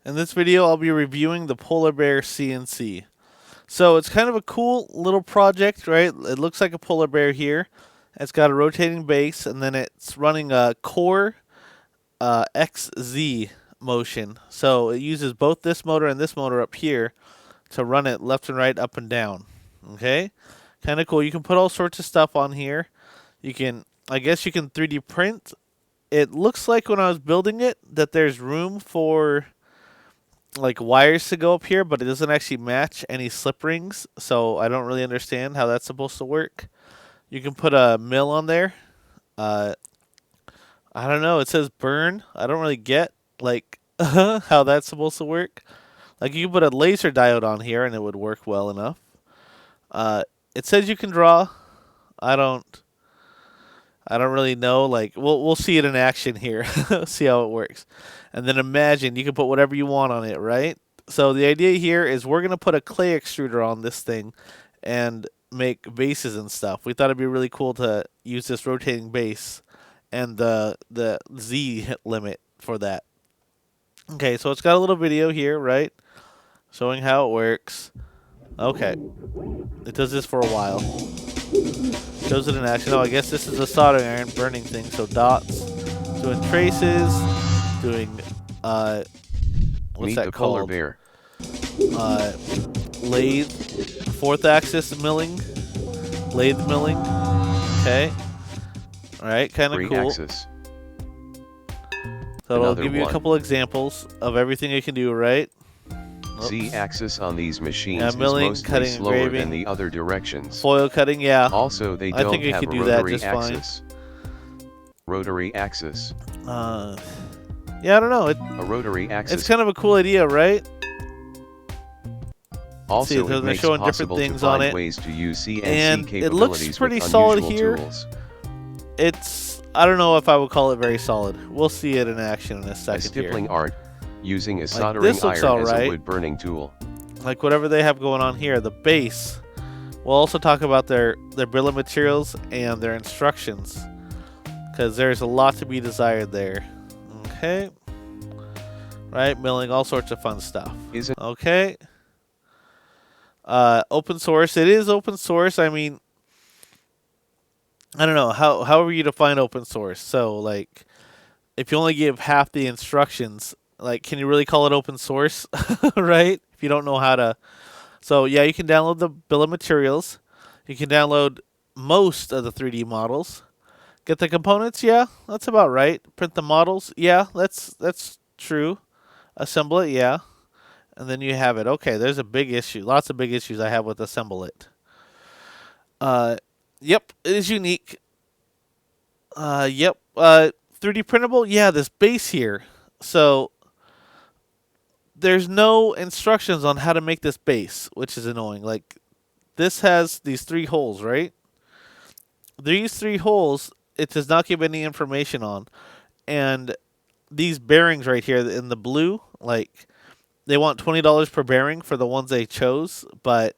In this video, I'll be reviewing the PolarBear CNC. So it's kind of a cool little project, right? It looks like a polar bear here. It's got a rotating base, and then it's running a core XZ motion. So it uses both this motor and this motor up here to run it left and right, up and down. Okay? Kind of cool. You can put all sorts of stuff on here. I guess you can 3D print. It looks like when I was building it that there's room for like wires to go up here, but it doesn't actually match any slip rings, so I don't really understand how that's supposed to work. You can put a mill on there. I don't know. It says burn. I don't really get like how that's supposed to work. Like you can put a laser diode on here and it would work well enough. It says you can draw. I don't really know. Like we'll see it in action here. See how it works. And then imagine you can put whatever you want on it, right? So the idea here is we're gonna put a clay extruder on this thing and make bases and stuff. We thought it'd be really cool to use this rotating base and the Z limit for that. Okay, so it's got a little video here, right? Showing how it works. Okay. It does this for a while. Shows it in action. Oh, I guess this is a soldering iron burning thing. So dots, doing traces, doing what's Meet that the called? polar bear. Lathe, fourth axis milling, lathe milling. Okay. All right, kind of cool. Axis. So it'll give you a couple examples of everything it can do, right? Z-axis on these machines milling, is mostly cutting, slower engraving, than the other directions. Foil cutting, yeah. Also, they I don't think it have could a do that rotary just axis. Rotary axis. Yeah, I don't know. A rotary axis. It's kind of a cool idea, right? Also, see, it makes showing different possible things to on find it. ways to use CNC And capabilities it looks pretty with solid unusual here. tools. I don't know if I would call it very solid. We'll see it in action in a A second stippling here. art, using a Like, soldering this looks iron as alright. a wood burning tool. Like whatever they have going on here, the base. We'll also talk about their bill of materials and their instructions, because there's a lot to be desired there. Okay. Right, milling, all sorts of fun stuff. Okay. Open source. It is open source. I mean, I don't know. How are you define open source? So, like, if you only give half the instructions, like, can you really call it open source? Right? If you don't know how to. So, yeah, you can download the bill of materials. You can download most of the 3D models. Get the components? Yeah, that's about right. Print the models? Yeah, that's true. Assemble it? Yeah. And then you have it. Okay, there's a big issue. Lots of big issues I have with assemble it. Yep, it is unique. Yep. 3D printable? Yeah, this base here. So there's no instructions on how to make this base, which is annoying. Like, this has these 3 holes, right? These 3 holes, it does not give any information on. And these bearings right here in the blue, like, they want $20 per bearing for the ones they chose, but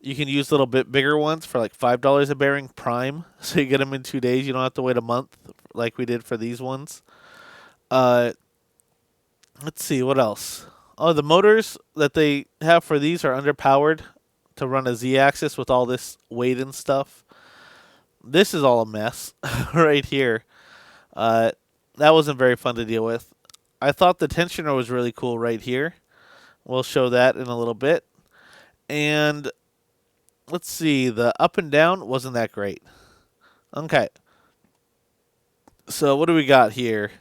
you can use little bit bigger ones for like $5 a bearing prime. So you get them in 2 days. You don't have to wait a month like we did for these ones. Let's see, what else? Oh, the motors that they have for these are underpowered to run a Z-axis with all this weight and stuff. This is all a mess right here. That wasn't very fun to deal with. I thought the tensioner was really cool right here. We'll show that in a little bit. And let's see, the up and down wasn't that great. Okay. So what do we got here?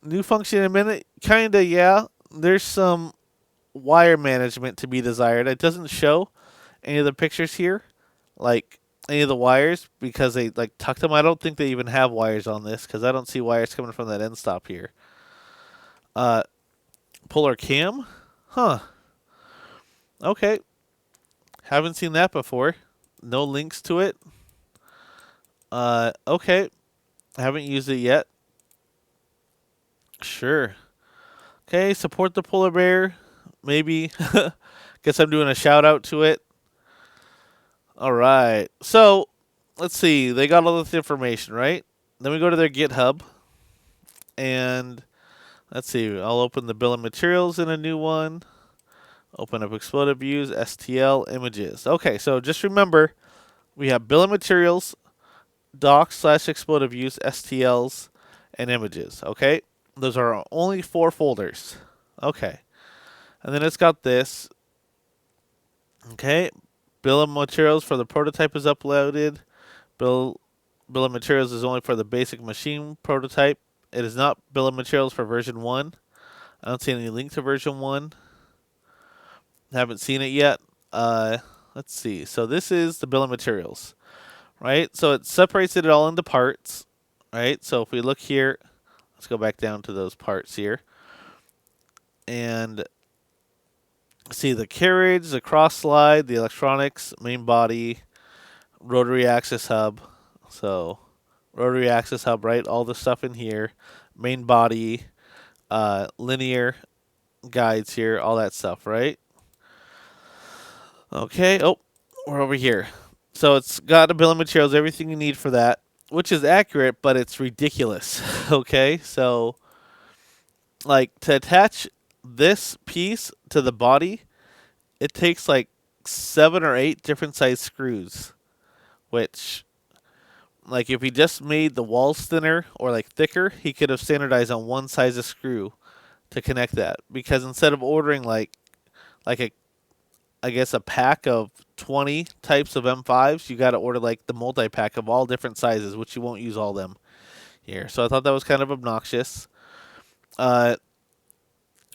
New function in a minute? Kinda, yeah. There's some wire management to be desired. It doesn't show any of the pictures here, like any of the wires, because they like tucked them. I don't think they even have wires on this, because I don't see wires coming from that end stop here. Polar cam? Huh. Okay. Haven't seen that before. No links to it. Okay. Haven't used it yet. Sure. Okay, support the polar bear. Maybe. Guess I'm doing a shout out to it. Alright. So, let's see. They got all this information, right? Then we go to their GitHub. And Let's see. I'll open the bill of materials in a new one. Open up exploded views, STL, images. Okay, so just remember we have bill of materials, docs/exploded views, STLs, and images. Okay, those are our only 4 folders. Okay, and then it's got this. Okay, bill of materials for the prototype is uploaded. Bill of materials is only for the basic machine prototype. It is not bill of materials for version 1. I don't see any link to version 1. Haven't seen it yet. Let's see. So this is the bill of materials, right? So it separates it all into parts, right? So if we look here, let's go back down to those parts here. And see the carriage, the cross slide, the electronics, main body, rotary axis hub. So rotary axis hub, right? All the stuff in here. Main body, linear guides here, all that stuff, right? Okay. Oh, we're over here. So it's got a bill of materials, everything you need for that, which is accurate, but it's ridiculous. Okay. So, like, to attach this piece to the body, it takes like 7 or 8 different size screws, which, like, if he just made the walls thinner or like thicker, he could have standardized on one size of screw to connect that. Because instead of ordering like a I guess a pack of 20 types of M5s, you got to order like the multi pack of all different sizes, which you won't use all of them here. So I thought that was kind of obnoxious. Uh,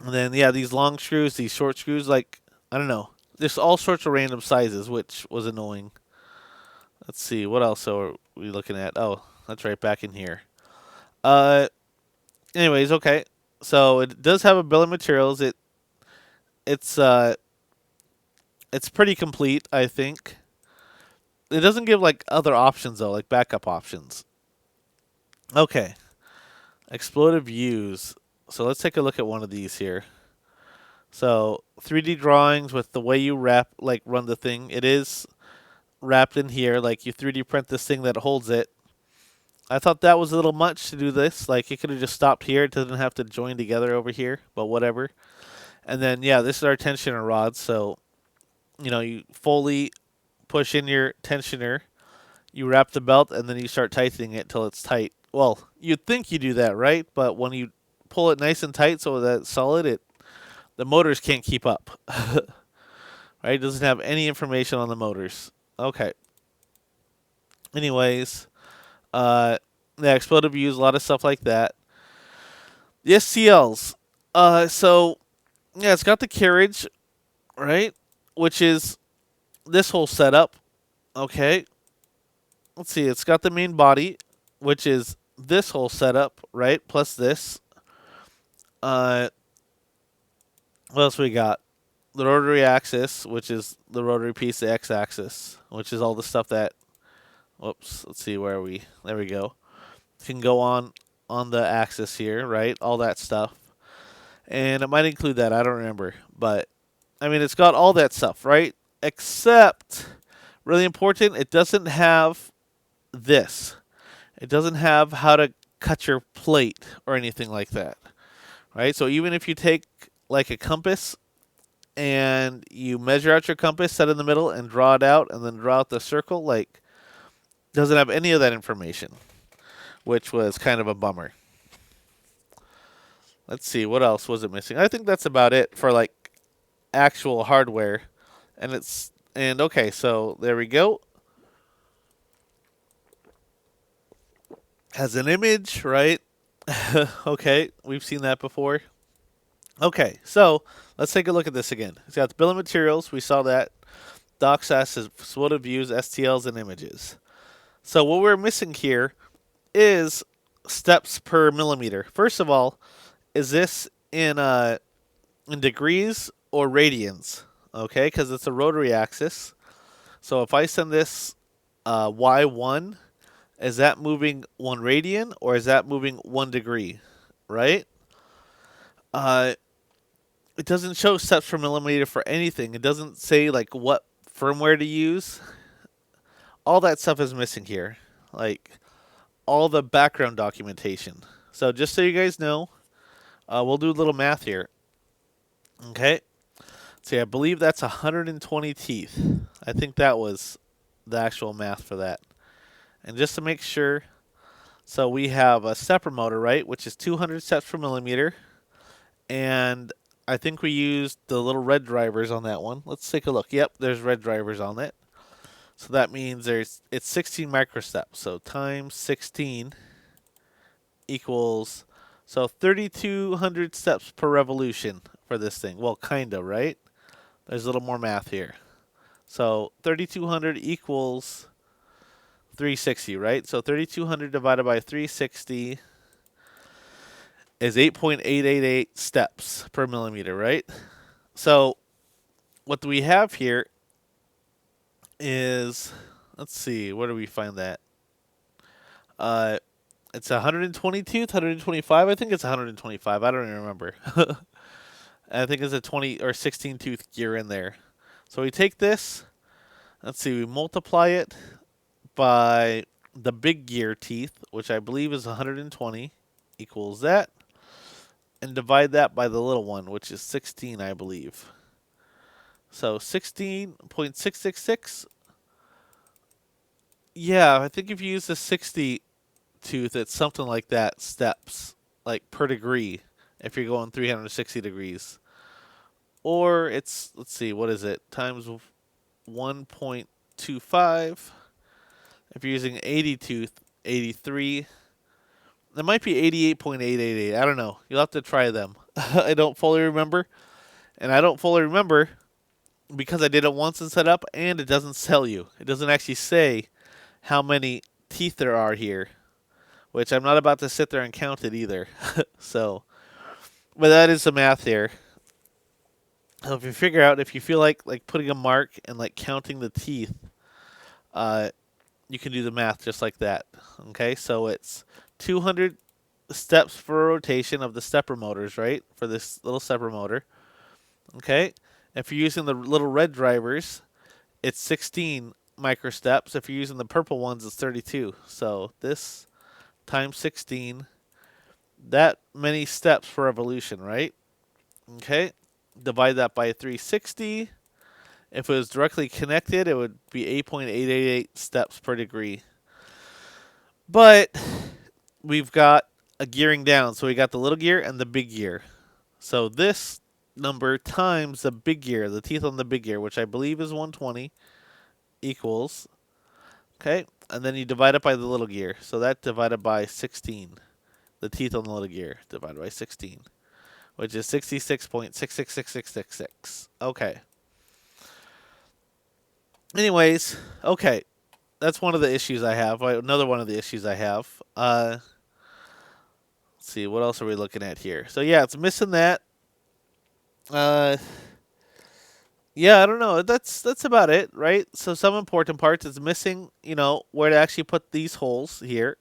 and then yeah, these long screws, these short screws, like I don't know, there's all sorts of random sizes, which was annoying. Let's see, what else are we looking at? Oh, that's right back in here. Uh, anyways, okay. So it does have a bill of materials. It's it's pretty complete, I think. It doesn't give like other options though, like backup options. Okay, exploded views. So let's take a look at one of these here. So 3D drawings with the way you run the thing. It is wrapped in here, like you 3D print this thing that holds it. I thought that was a little much to do this. Like it could have just stopped here. It doesn't have to join together over here, but whatever. And then yeah, this is our tensioner rod. So you fully push in your tensioner. You wrap the belt and then you start tightening it till it's tight. Well, you'd think you do that, right? But when you pull it nice and tight so that it's solid, the motors can't keep up. Right? It doesn't have any information on the motors. Okay. Anyways, yeah, exploded views, a lot of stuff like that. The STLs. So yeah, it's got the carriage, right? Which is this whole setup. Okay. Let's see, it's got the main body, which is this whole setup, right? Plus this. What else we got? The rotary axis, which is the rotary piece, the x-axis, which is all the stuff that. Whoops. Let's see where are we. There we go. Can go on the axis here, right? All that stuff, and it might include that. I don't remember, but I mean, it's got all that stuff, right? Except, really important, it doesn't have this. It doesn't have how to cut your plate or anything like that, right? So even if you take like a compass and you measure out your compass, set in the middle, and draw it out, and then draw out the circle, like doesn't have any of that information, which was kind of a bummer. Let's see, what else was it missing? I think that's about it for like actual hardware, and okay, so there we go. Has an image, right? Okay, we've seen that before. Okay, so let's take a look at this again. It's got the bill of materials. We saw that. Docs says exploded views, STLs, and images. So what we're missing here is steps per millimeter. First of all, is this in degrees or radians? Okay, because it's a rotary axis. So if I send this Y1, is that moving 1 radian or is that moving 1 degree? Right? Uh, it doesn't show steps per millimeter for anything. It doesn't say like what firmware to use. All that stuff is missing here. Like all the background documentation. So just so you guys know, We'll do a little math here. Okay. See, I believe that's 120 teeth. I think that was the actual math for that. And just to make sure, so we have a stepper motor, right, which is 200 steps per millimeter. And I think we used the little red drivers on that one. Let's take a look. Yep, there's red drivers on it. So that means it's 16 microsteps. So times 16 equals, so 3,200 steps per revolution for this thing. Well, kind of, right? There's a little more math here. So 3,200 equals 360, right? So 3,200 divided by 360 is 8.888 steps per millimeter, right? So what do we have here is, let's see, where do we find that? It's 120 tooth, 125. I think it's 125. I don't even remember. I think it's a 20 or 16 tooth gear in there. So we take this, let's see, we multiply it by the big gear teeth, which I believe is 120, equals that, and divide that by the little one, which is 16, I believe. So 16.666. Yeah, I think if you use the 60 tooth, it's something like that, steps, like per degree, if you're going 360 degrees. Or it's, let's see, what is it? Times 1.25. If you're using 80 tooth, 83. That might be 88.888. I don't know. You'll have to try them. I don't fully remember. And I don't fully remember because I did it once and set up, and it doesn't tell you. It doesn't actually say how many teeth there are here, which I'm not about to sit there and count it either. So, but that is the math here. So if you figure out, if you feel like putting a mark and like counting the teeth, uh, you can do the math just like that. Okay, so it's 200 steps per rotation of the stepper motors, right? For this little stepper motor. Okay, if you're using the little red drivers, it's 16 microsteps. If you're using the purple ones, it's 32. So this times 16, that many steps per revolution, right? Okay, divide that by 360. If it was directly connected, it would be 8.888 steps per degree. But we've got a gearing down. So we got the little gear and the big gear. So this number times the big gear, the teeth on the big gear, which I believe is 120, equals, okay, and then you divide it by the little gear. So that divided by 16, the teeth on the little gear divided by 16, which is 66.666666. Okay. Anyways, okay. That's one of the issues I have. Another one of the issues I have. Let's see, what else are we looking at here? So yeah, it's missing that. Uh, yeah, I don't know. That's about it, right? So some important parts is missing. You know where to actually put these holes here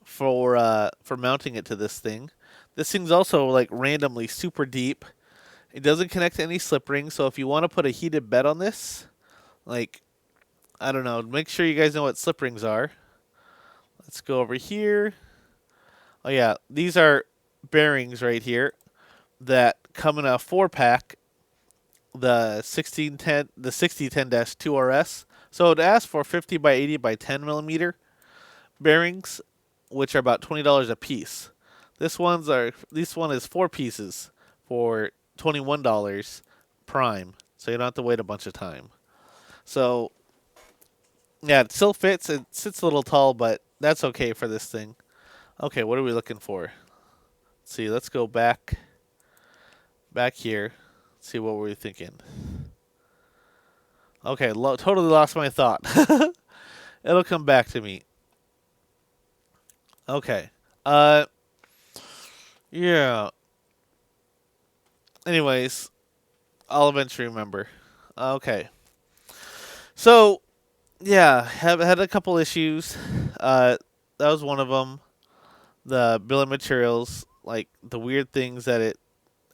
for mounting it to this thing. This thing's also like randomly super deep. It doesn't connect to any slip rings. So if you want to put a heated bed on this, like I don't know, make sure you guys know what slip rings are. Let's go over here. Oh yeah, these are bearings right here that come in a 4-pack, the 1610, the 6010-2RS. So it asks for 50 by 80 by 10 millimeter bearings, which are about $20 a piece. This one is 4 pieces for $21 prime, so you don't have to wait a bunch of time. So yeah, it still fits. It sits a little tall, but that's okay for this thing. Okay, what are we looking for? Let's see, let's go back here. Let's see what we're thinking. Okay, totally lost my thought. It'll come back to me. Okay. Yeah. Anyways, I'll eventually remember. Okay. So, yeah, have had a couple issues. That was one of them. The bill of materials, like the weird things that it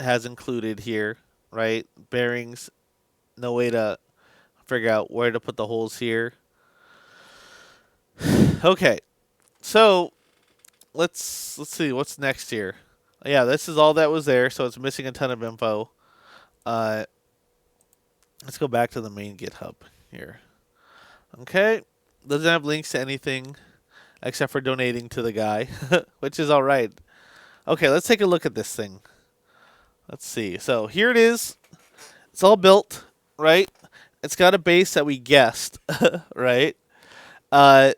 has included here, right? Bearings, no way to figure out where to put the holes here. Okay, so let's see what's next here. Yeah, this is all that was there, so it's missing a ton of info. Uh, let's go back to the main GitHub here. Okay, doesn't have links to anything except for donating to the guy, which is all right. Okay, let's take a look at this thing. Let's see. So here it is. It's all built, right? It's got a base that we guessed, right? Uh,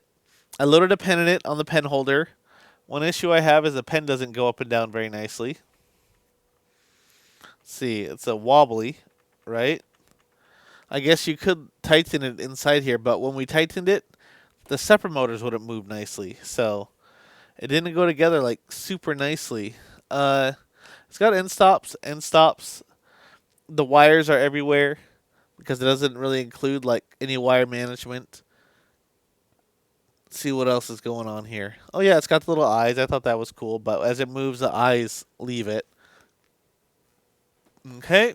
I loaded a pen in it on the pen holder. One issue I have is the pen doesn't go up and down very nicely. Let's see, it's a wobbly, right? I guess you could tighten it inside here, but when we tightened it, the stepper motors wouldn't move nicely, so it didn't go together like super nicely. It's got end stops, end stops. The wires are everywhere because it doesn't really include like any wire management. Let's see what else is going on here. Oh yeah, it's got the little eyes. I thought that was cool, but as it moves, the eyes leave it. Okay,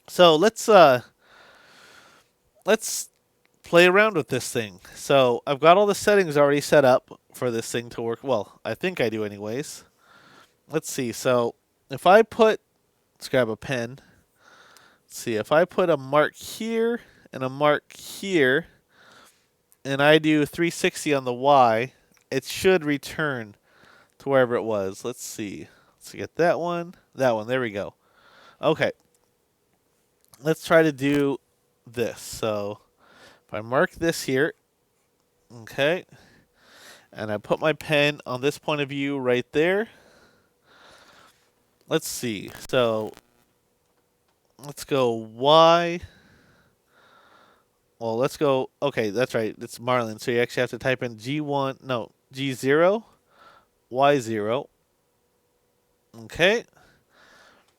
so let's play around with this thing. So I've got all the settings already set up for this thing to work. Well, I think I do anyways. Let's see. So if I put, let's grab a pen. Let's see, if I put a mark here and a mark here, and I do 360 on the Y, it should return to wherever it was. Let's see. Let's get that one. That one. There we go. Okay. Let's try to do this. So if I mark this here, okay, and I put my pen on this point of view right there. Let's see. So let's go Y. Well, let's go. Okay, that's right. It's Marlin. So you actually have to type in G1, no, G0, Y0. Okay.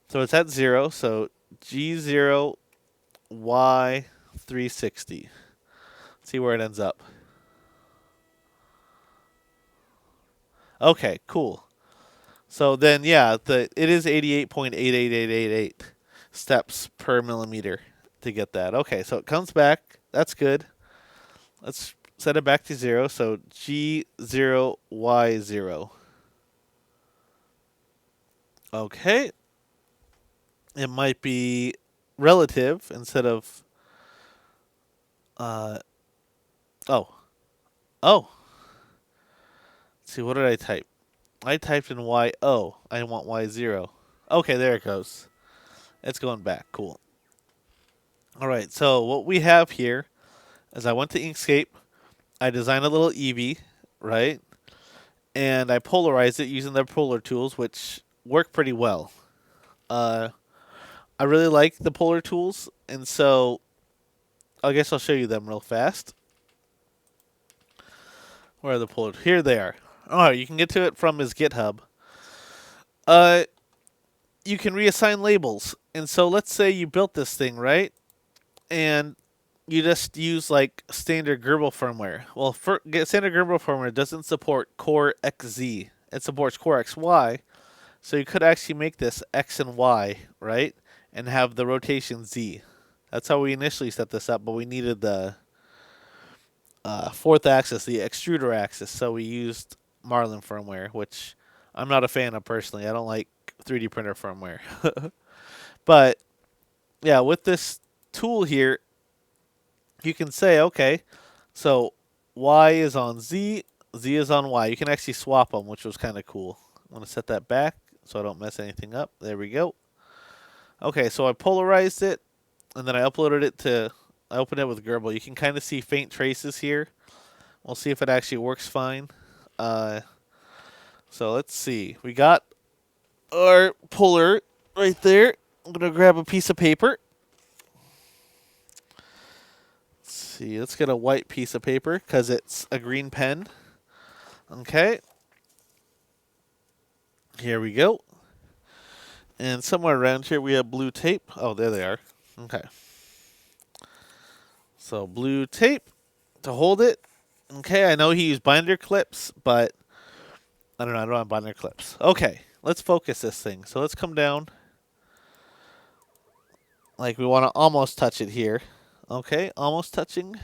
So it's at 0. So G0, Y360. See where it ends up. Okay, cool. So then, yeah, it is 88.88888 steps per millimeter to get that. Okay, so it comes back. That's good. Let's set it back to 0. So G0Y0. Okay. It might be relative instead of uh oh. Oh. Let's see, what did I type? I typed in Y O. I want Y0. Okay, there it goes. It's going back. Cool. All right. So what we have here is I went to Inkscape. I designed a little Eevee, right? And I polarized it using their polar tools, which work pretty well. Uh, I really like the polar tools, and so I guess I'll show you them real fast. Where are the polar? Here they are. Oh, you can get to it from his GitHub. Uh, you can reassign labels, and so let's say you built this thing, right? And you just use like standard Gerbil firmware. Well, standard Gerbil firmware doesn't support Core XZ. It supports Core XY. So you could actually make this X and Y, right? And have the rotation Z. That's how we initially set this up, but we needed the fourth axis, the extruder axis. So we used Marlin firmware, which I'm not a fan of personally. I don't like 3D printer firmware. But yeah, with this tool here, you can say, okay, so Y is on Z, Z is on Y. You can actually swap them, which was kind of cool. I'm going to set that back so I don't mess anything up. There we go. Okay, so I polarized it, and then I uploaded it to, I opened it with Gerbil. You can kind of see faint traces here. We'll see if it actually works fine. So let's see. We got our polar right there. I'm going to grab a piece of paper. Let's see. Let's get a white piece of paper because it's a green pen. Okay. Here we go. And somewhere around here we have blue tape. Oh, there they are. Okay. So blue tape to hold it. Okay, I know he used binder clips, but I don't know. I don't have binder clips. Okay, let's focus this thing. So let's come down. Like we want to almost touch it here. Okay, almost touching.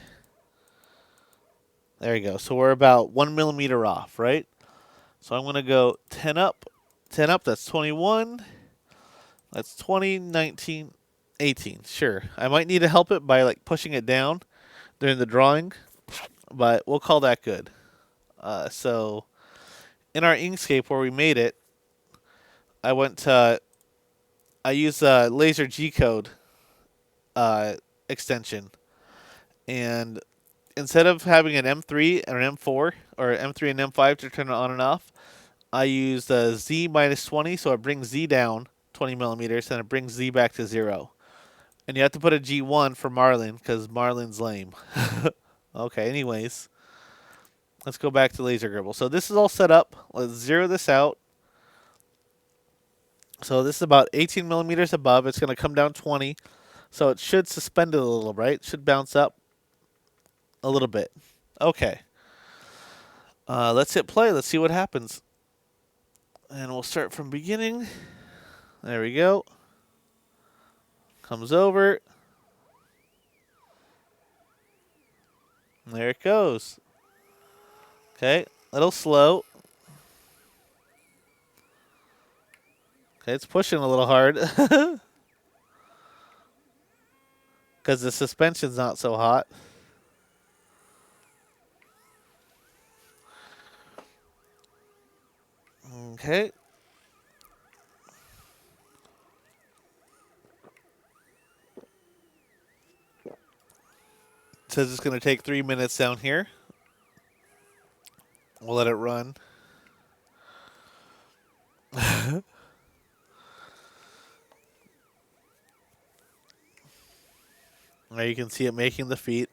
There you go. So we're about 1 millimeter off, right? So I'm going to go 10 up, 10 up, that's 21. That's 20, 19, 18. Sure. I might need to help it by like pushing it down during the drawing, but we'll call that good. So in our Inkscape where we made it, I used a laser G code uh, extension, and instead of having an M3 and an M4 or M3 and M5 to turn it on and off, I used a Z minus 20, so it brings Z down 20 millimeters and it brings Z back to 0. And you have to put a G1 for Marlin because Marlin's lame. Okay, anyways, let's go back to Laser Gribble. So this is all set up. Let's zero this out. So this is about 18 millimeters above. It's going to come down 20. So it should suspend it a little, right? It should bounce up a little bit. Okay. Let's hit play. Let's see what happens. And we'll start from beginning. There we go. Comes over. There it goes. Okay, a little slow. Okay, it's pushing a little hard. Because the suspension's not so hot. Okay. It says it's going to take 3 minutes down here. We'll let it run. Now you can see it making the feet.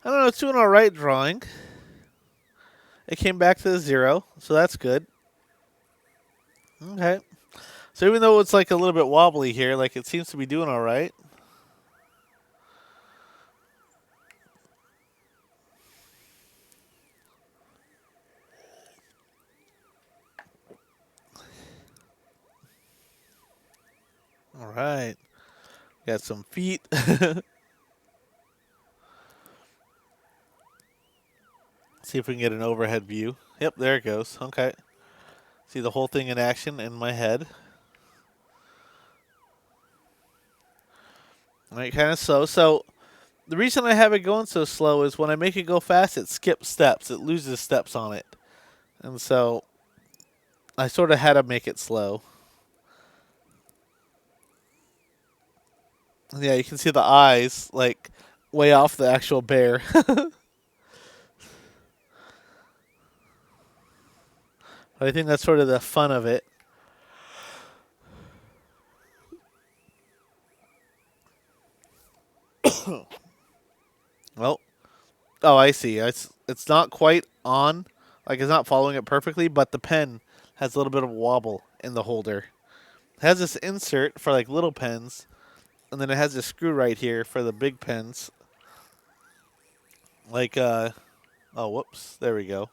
I don't know, it's doing alright drawing. It came back to the 0, so that's good. Okay. So even though it's like a little bit wobbly here, like it seems to be doing alright. Alright. Got some feet. See if we can get an overhead view. Yep, there it goes. Okay. See the whole thing in action in my head. Alright, kind of slow. So the reason I have it going so slow is when I make it go fast, it skips steps. It loses steps on it. And so I sort of had to make it slow. Yeah, you can see the eyes, like, way off the actual bear. But I think that's sort of the fun of it. Well, oh, I see. It's not quite on. Like, it's not following it perfectly, but the pen has a little bit of wobble in the holder. It has this insert for, like, little pens, and then it has this screw right here for the big pens. Like, oh, whoops. There we go.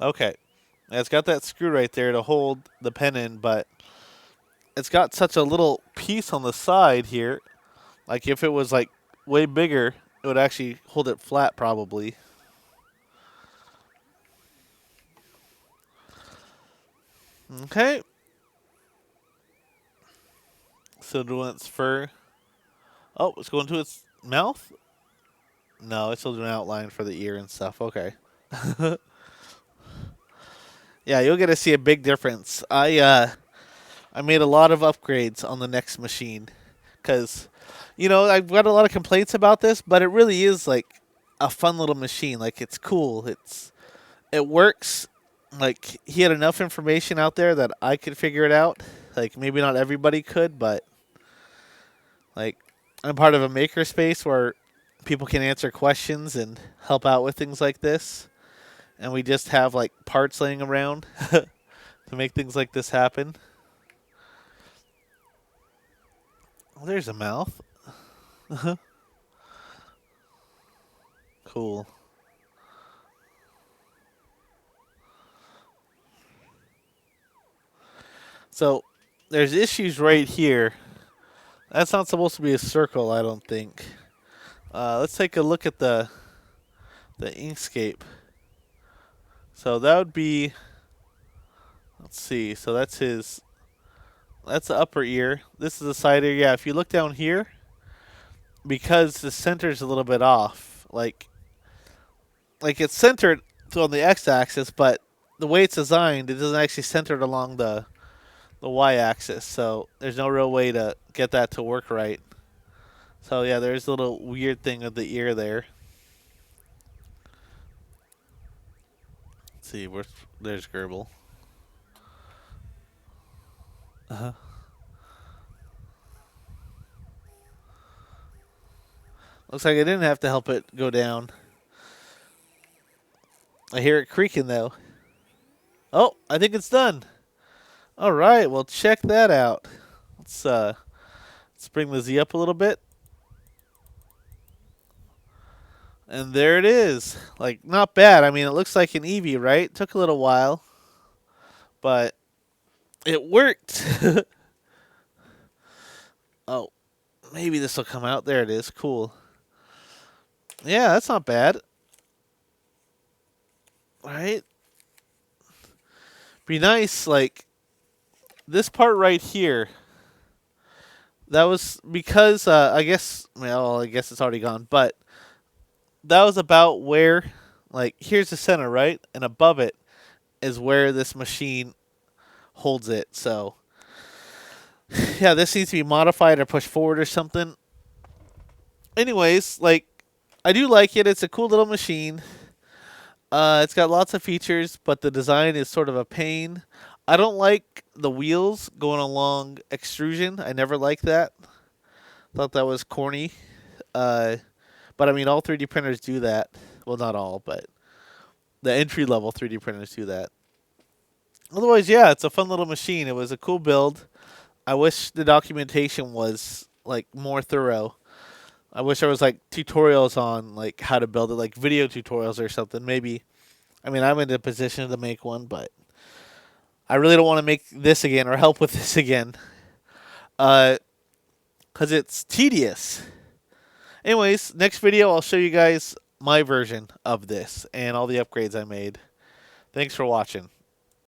Okay. And it's got that screw right there to hold the pen in, but it's got such a little piece on the side here. Like, if it was, like, way bigger, it would actually hold it flat, probably. Okay. So doing its fur. Oh, it's going to its mouth? No, it's still doing an outline for the ear and stuff. Okay. Yeah, you'll get to see a big difference. I made a lot of upgrades on the next machine because, you know, I've got a lot of complaints about this, but it really is like a fun little machine. Like, it's cool. It works. Like, he had enough information out there that I could figure it out. Like, maybe not everybody could, but like, I'm part of a makerspace where people can answer questions and help out with things like this. And we just have like parts laying around to make things like this happen. Oh, there's a mouth. Cool. So there's issues right here. That's not supposed to be a circle, I don't think. Let's take a look at the Inkscape. So that would be, Let's see. So that's his. That's the upper ear. This is the side ear. Yeah, if you look down here, because the center's a little bit off, like it's centered on the x-axis, but the way it's designed, it doesn't actually center it along the y-axis. So there's no real way to get that to work right. So yeah, there's a little weird thing with the ear there. Let's see, there's Gerbil. Uh-huh. Looks like I didn't have to help it go down. I hear it creaking though. Oh, I think it's done. All right, well check that out. Let's bring the Z up a little bit. And there it is. Like, not bad. I mean, it looks like an Eevee, right? Took a little while, but it worked. Oh, maybe this will come out. There it is. Cool. Yeah, that's not bad. Right? Be nice, like, this part right here. That was because, I guess, well, I guess it's already gone, but that was about where, like, here's the center, right? And above it is where this machine holds it. So, yeah, this needs to be modified or pushed forward or something. Anyways, like, I do like it. It's a cool little machine. It's got lots of features, but the design is sort of a pain. I don't like the wheels going along extrusion. I never liked that. Thought that was corny. But I mean, all 3D printers do that. Well, not all, but the entry level 3D printers do that. Otherwise, yeah, it's a fun little machine. It was a cool build. I wish the documentation was like more thorough. I wish there was like tutorials on like how to build it, like video tutorials or something. Maybe. I mean, I'm in a position to make one, but I really don't want to make this again or help with this again, because it's tedious. Anyways, next video I'll show you guys my version of this and all the upgrades I made. Thanks for watching.